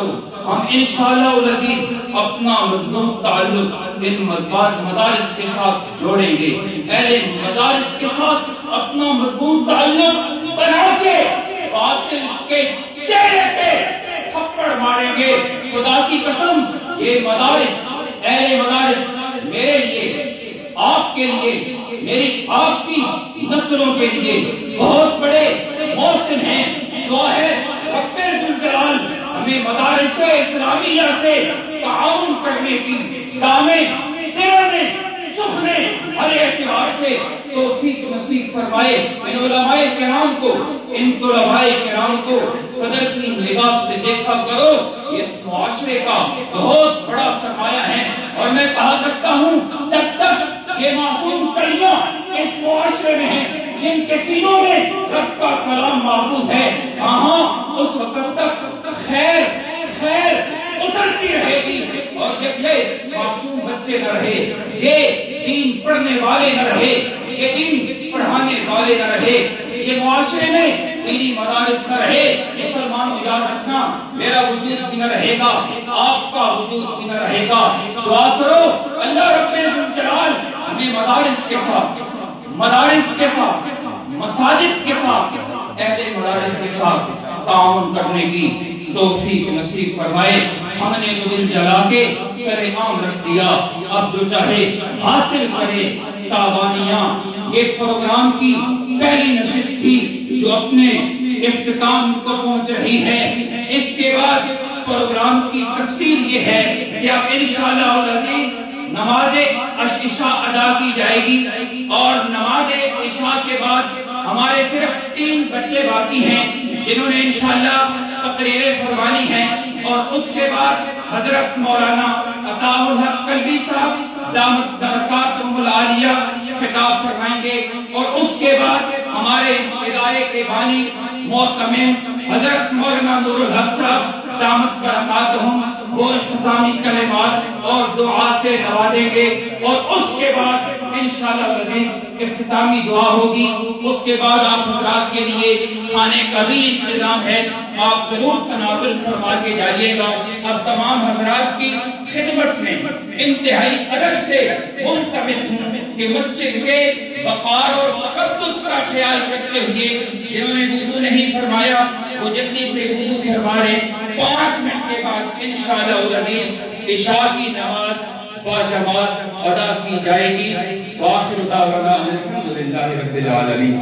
کرو، ہم انشاءاللہ العزیز اپنا مضبوط تعلق ان مدارس کے ساتھ جوڑیں گے، اہل مدارس کے ساتھ اپنا مضبوط تعلق بنا کے باطل کے چہرے پہ تھپڑ ماریں گے۔ خدا کی قسم یہ مدارس، اہل مدارس میرے لیے، آپ کے لیے، میری آپ کی نسلوں کے لیے بہت بڑے محسن ہیں۔ دعا ہے رب ذوالجلال ہمیں مدارس اسلامیہ سے تعاون کرنے کی دامیں دینے سخنے ہر اعتبار سے توفیق نصیب فرمائے۔ ان علماء کرام کو، ان طلباء کرام کو قدر کی نگاہ سے دیکھا کرو، یہ اس معاشرے کا بہت بڑا سرمایہ ہے۔ اور میں کہا کرتا ہوں جب تک یہ معصوم کلیاں اس معاشرے میں ہیں، جن کے سینوں میں رب کا کلام محفوظ ہے، کہاں اس وقت تک خیر خیر اترتی رہے گی۔ اور جب یہ معصوم بچے نہ رہے، یہ دین پڑھنے والے نہ رہے، یہ دین پڑھانے والے نہ رہے، یہ معاشرے میں دینی مدارس نہ رہے، مسلمانوں یاد رکھنا میرا وجود بھی نہ رہے گا، آپ کا وجود بھی نہ رہے گا۔ دعا کرو اللہ رب ذوالجلال ہمیں مدارس کے ساتھ مساجد کے ساتھ، اہل مدارس کے ساتھ تعاون کرنے کی توفیق نصیب فرمائے۔ ہم نے تو دل جلا کے سر عام رکھ دیا، اب جو چاہے حاصل کرے تابانیاں۔ یہ پروگرام کی پہلی نشست تھی جو اپنے اختتام کو پہنچ رہی ہے۔ اس کے بعد پروگرام کی تفصیل یہ ہے کہ اب انشاءاللہ العزیز نماز عشاء ادا کی جائے گی، اور نماز عشاء کے بعد ہمارے صرف 3 بچے باقی ہیں جنہوں نے انشاءاللہ تقریریں فرمانی ہیں، اور اس کے بعد حضرت مولانا عطاء الحق قلبی صاحب دامت برکاتہم العالیہ خطاب فرمائیں گے، اور اس کے بعد ہمارے اس ادارے کے بانی معتمم حضرت مولانا نور الحق صاحب دامت برکاتہم وہ اختتامی کلمات اور دعا سے نوازیں گے، اور اس کے بعد انشاءاللہ العزیز اختتامی دعا ہوگی۔ اس کے بعد آپ حضرات کے لیے کھانے کا بھی انتظام ہے، آپ ضرور تناول فرما کے جائیے گا۔ اب تمام حضرات کی خدمت میں انتہائی ادب سے ملتمس ہوں کہ مسجد کے وقار اور تقدس کا خیال کرتے ہوئے جنہوں نے وضو نہیں فرمایا وہ جلدی سے وضو فرما لیں۔ 5 منٹ کے بعد انشاءاللہ العزیز عشاء کی نماز با جماعت ادا کی جائے گی۔ وآخر دعوانا الحمدللہ رب العالمین۔